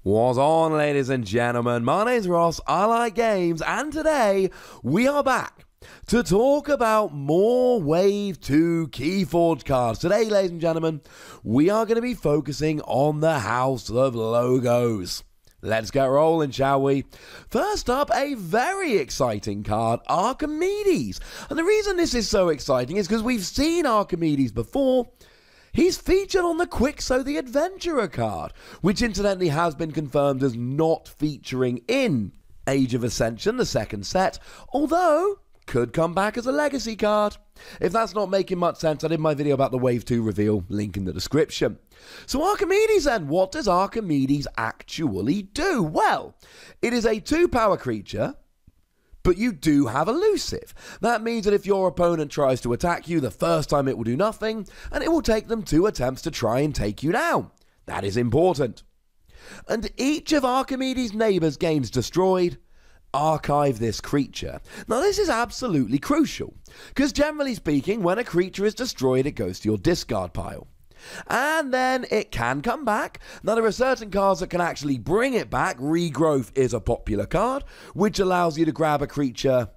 What's on, ladies and gentlemen? My name's Ross, I like games, and today we are back to talk about more Wave 2 Keyforge cards. Today, ladies and gentlemen, we are going to be focusing on the House of Logos. Let's get rolling, shall we? First up, a very exciting card, Archimedes. And the reason this is so exciting is because we've seen Archimedes before. He's featured on the Quixo the Adventurer card, which incidentally has been confirmed as not featuring in Age of Ascension, the second set, although could come back as a legacy card. If that's not making much sense, I did my video about the Wave 2 reveal, link in the description. So Archimedes then, what does Archimedes actually do? Well, it is a 2-power creature, but you do have elusive. That means that if your opponent tries to attack you, the first time it will do nothing, and it will take them 2 attempts to try and take you down. That is important. And each of Archimedes' neighbors' games destroyed, archive this creature. Now this is absolutely crucial, because generally speaking, when a creature is destroyed, it goes to your discard pile. And then it can come back. Now there are certain cards that can actually bring it back. Regrowth is a popular card, which allows you to grab a creature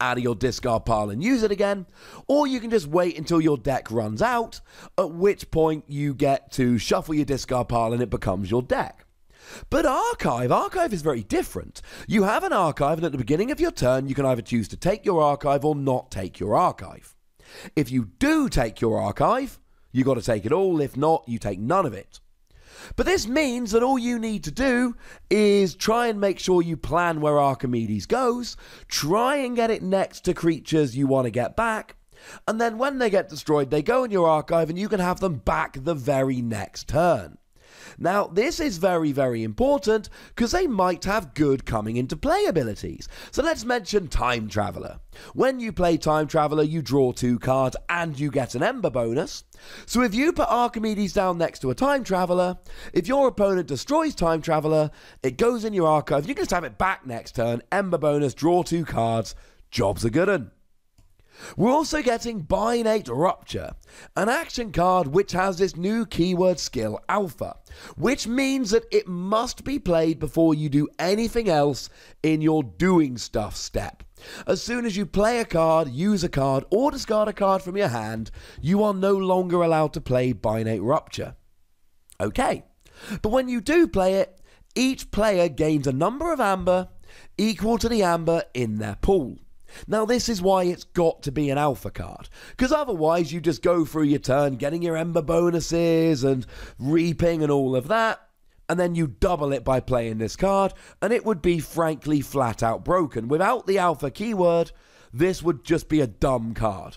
out of your discard pile and use it again. Or you can just wait until your deck runs out, at which point you get to shuffle your discard pile and it becomes your deck. But Archive is very different. You have an Archive, and at the beginning of your turn, you can either choose to take your Archive or not take your Archive. If you do take your Archive, you got to take it all. If not, you take none of it. But this means that all you need to do is try and make sure you plan where Archimedes goes, try and get it next to creatures you want to get back, and then when they get destroyed, they go in your Archive and you can have them back the very next turn. Now, this is very, very important because they might have good coming into play abilities. So let's mention Time Traveler. When you play Time Traveler, you draw 2 cards and you get an Ember bonus. So if you put Archimedes down next to a Time Traveler, if your opponent destroys Time Traveler, it goes in your Archive. You can just have it back next turn, Ember bonus, draw 2 cards, job's a good one. We're also getting Binate Rupture, an action card which has this new keyword skill Alpha, which means that it must be played before you do anything else in your doing stuff step. As soon as you play a card, use a card, or discard a card from your hand, you are no longer allowed to play Binate Rupture. Okay, but when you do play it, each player gains a number of amber equal to the amber in their pool. Now this is why it's got to be an alpha card, because otherwise you just go through your turn getting your ember bonuses and reaping and all of that, and then you double it by playing this card, and it would be frankly flat out broken. Without the alpha keyword, this would just be a dumb card.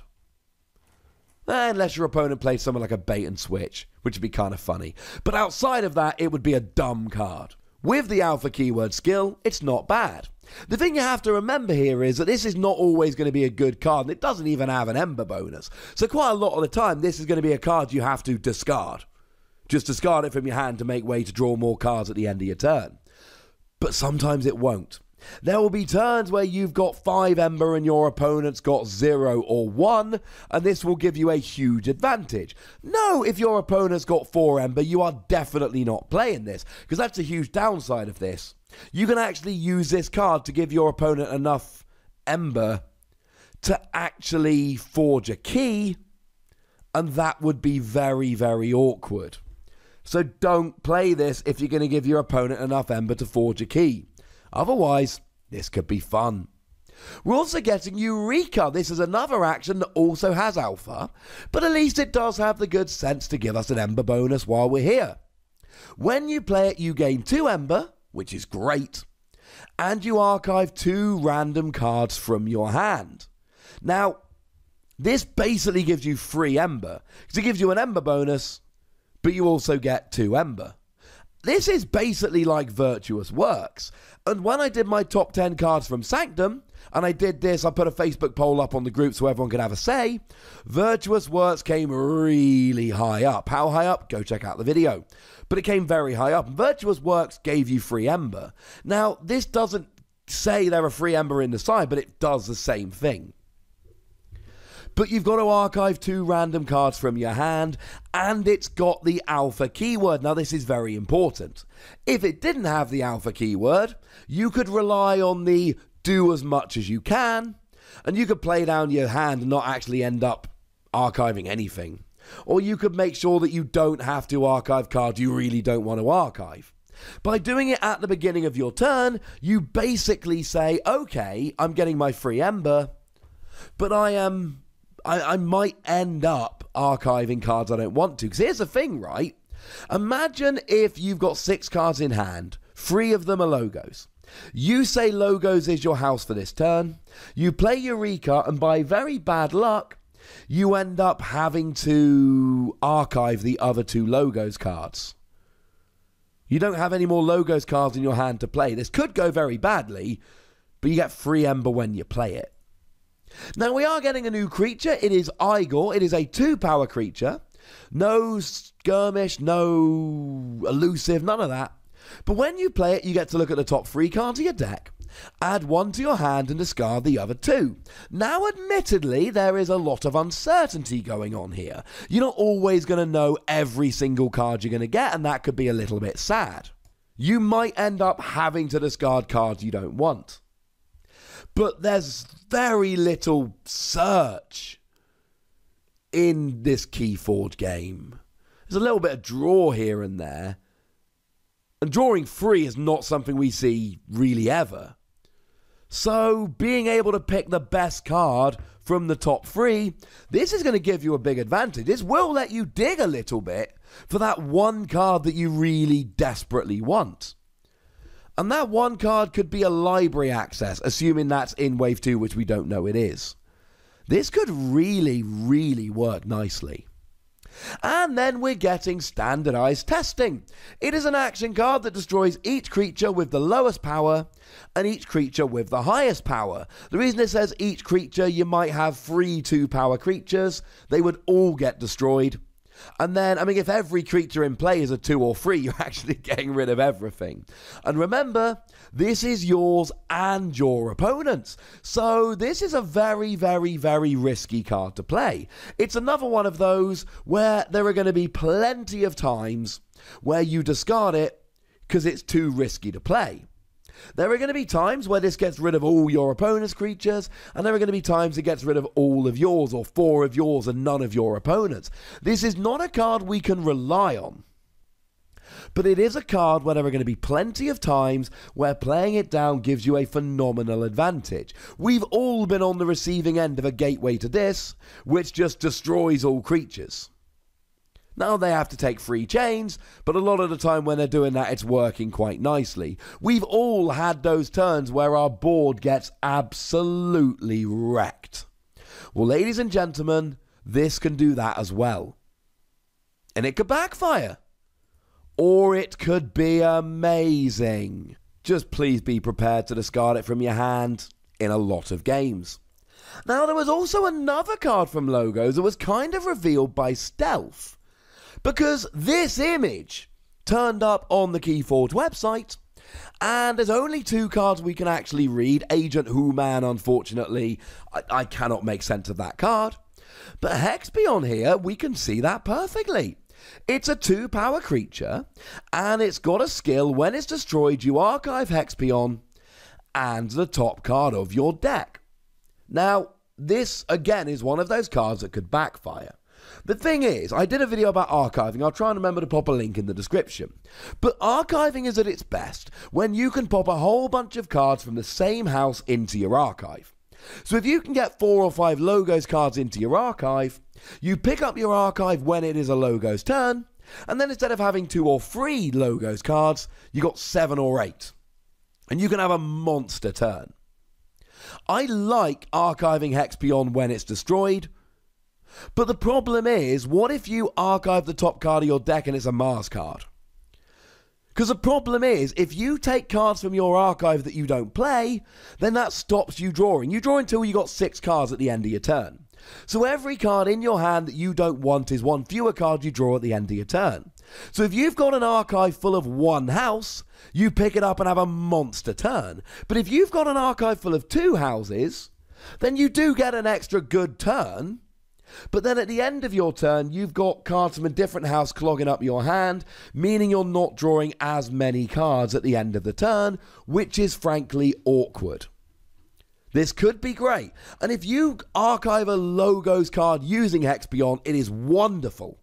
Unless your opponent plays something like a bait and switch, which would be kind of funny. But outside of that, it would be a dumb card. With the alpha keyword skill, it's not bad. The thing you have to remember here is that this is not always going to be a good card, and it doesn't even have an ember bonus. So quite a lot of the time, this is going to be a card you have to discard. Just discard it from your hand to make way to draw more cards at the end of your turn. But sometimes it won't. There will be turns where you've got 5 ember and your opponent's got 0 or 1, and this will give you a huge advantage. No, if your opponent's got 4 ember, you are definitely not playing this, because that's a huge downside of this. You can actually use this card to give your opponent enough ember to actually forge a key, and that would be very, very awkward. So don't play this if you're going to give your opponent enough ember to forge a key. Otherwise, this could be fun. We're also getting Eureka. This is another action that also has alpha, but at least it does have the good sense to give us an ember bonus while we're here. When you play it, you gain 2 ember, which is great, and you archive 2 random cards from your hand. Now, this basically gives you 3 ember, because it gives you an ember bonus, but you also get 2 ember. This is basically like Virtuous Works. And when I did my top 10 cards from Sanctum, and I did this, I put a Facebook poll up on the group so everyone could have a say, Virtuous Works came really high up. How high up? Go check out the video. But it came very high up. Virtuous Works gave you 3 ember. Now, this doesn't say there are 3 ember in the side, but it does the same thing. But you've got to archive 2 random cards from your hand, and it's got the alpha keyword. Now, this is very important. If it didn't have the alpha keyword, you could rely on the do as much as you can, and you could play down your hand and not actually end up archiving anything. Or you could make sure that you don't have to archive cards you really don't want to archive. By doing it at the beginning of your turn, you basically say, okay, I'm getting my free ember, but I might end up archiving cards I don't want to. Because here's the thing, right? Imagine if you've got 6 cards in hand, 3 of them are logos. You say logos is your house for this turn. You play Eureka, and by very bad luck, you end up having to archive the other 2 logos cards. You don't have any more logos cards in your hand to play. This could go very badly, but you get free ember when you play it. Now, we are getting a new creature. It is Eyegor. It is a 2-power creature. No skirmish, no elusive, none of that. But when you play it, you get to look at the top 3 cards of your deck, add 1 to your hand and discard the other 2. Now, admittedly, there is a lot of uncertainty going on here. You're not always going to know every single card you're going to get, and that could be a little bit sad. You might end up having to discard cards you don't want. But there's very little search in this Keyforge game. There's a little bit of draw here and there. And drawing free is not something we see really ever. So being able to pick the best card from the top 3, this is going to give you a big advantage. This will let you dig a little bit for that one card that you really desperately want. And that one card could be a library access, assuming that's in Wave 2, which we don't know it is. This could really, really work nicely. And then we're getting standardized testing. It is an action card that destroys each creature with the lowest power and each creature with the highest power. The reason it says each creature, you might have 3 2-power creatures. They would all get destroyed. And then, I mean, if every creature in play is a 2 or 3, you're actually getting rid of everything. And remember, this is yours and your opponent's. So this is a very, very, very risky card to play. It's another one of those where there are going to be plenty of times where you discard it because it's too risky to play. There are going to be times where this gets rid of all your opponent's creatures, and there are going to be times it gets rid of all of yours, or 4 of yours and none of your opponent's. This is not a card we can rely on, but it is a card where there are going to be plenty of times where playing it down gives you a phenomenal advantage. We've all been on the receiving end of a gateway to this, which just destroys all creatures. Now they have to take 3 chains, but a lot of the time when they're doing that, it's working quite nicely. We've all had those turns where our board gets absolutely wrecked. Well, ladies and gentlemen, this can do that as well. And it could backfire. Or it could be amazing. Just please be prepared to discard it from your hand in a lot of games. Now, there was also another card from Logos that was kind of revealed by stealth. Because this image turned up on the Keyforge website, and there's only 2 cards we can actually read. Agent Who-Man, unfortunately, I cannot make sense of that card. But HEXPION here, we can see that perfectly. It's a 2-power creature, and it's got a skill. When it's destroyed, you archive HEXPION and the top card of your deck. Now, this, again, is one of those cards that could backfire. The thing is, I did a video about archiving. I'll try and remember to pop a link in the description. But archiving is at its best when you can pop a whole bunch of cards from the same house into your archive. So if you can get 4 or 5 Logos cards into your archive, you pick up your archive when it is a Logos turn, and then instead of having 2 or 3 Logos cards, you got 7 or 8. And you can have a monster turn. I like archiving HEXPION when it's destroyed, but the problem is, what if you archive the top card of your deck and it's a Mars card? Because the problem is, if you take cards from your archive that you don't play, then that stops you drawing. You draw until you got 6 cards at the end of your turn. So every card in your hand that you don't want is 1 fewer card you draw at the end of your turn. So if you've got an archive full of 1 house, you pick it up and have a monster turn. But if you've got an archive full of 2 houses, then you do get an extra good turn. But then at the end of your turn, you've got cards from a different house clogging up your hand, meaning you're not drawing as many cards at the end of the turn, which is frankly awkward. This could be great, and if you archive a logos card using HEXPION, it is wonderful.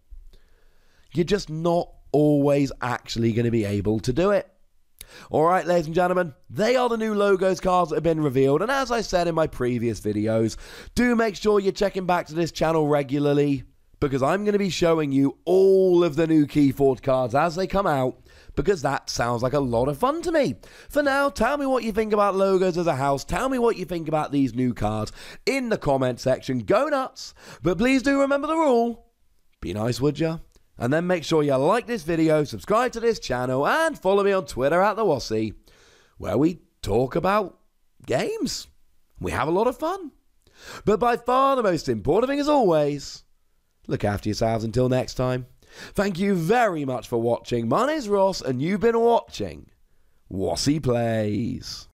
You're just not always actually going to be able to do it. Alright, ladies and gentlemen, they are the new logos cards that have been revealed, and as I said in my previous videos, do make sure you're checking back to this channel regularly, because I'm going to be showing you all of the new Keyforge cards as they come out, because that sounds like a lot of fun to me. For now, tell me what you think about logos as a house, tell me what you think about these new cards in the comment section, go nuts, but please do remember the rule, be nice, would ya? And then make sure you like this video, subscribe to this channel, and follow me on Twitter at the Wossy, where we talk about games. We have a lot of fun. But by far the most important thing as always, look after yourselves until next time. Thank you very much for watching. My name's Ross, and you've been watching Wossy Plays.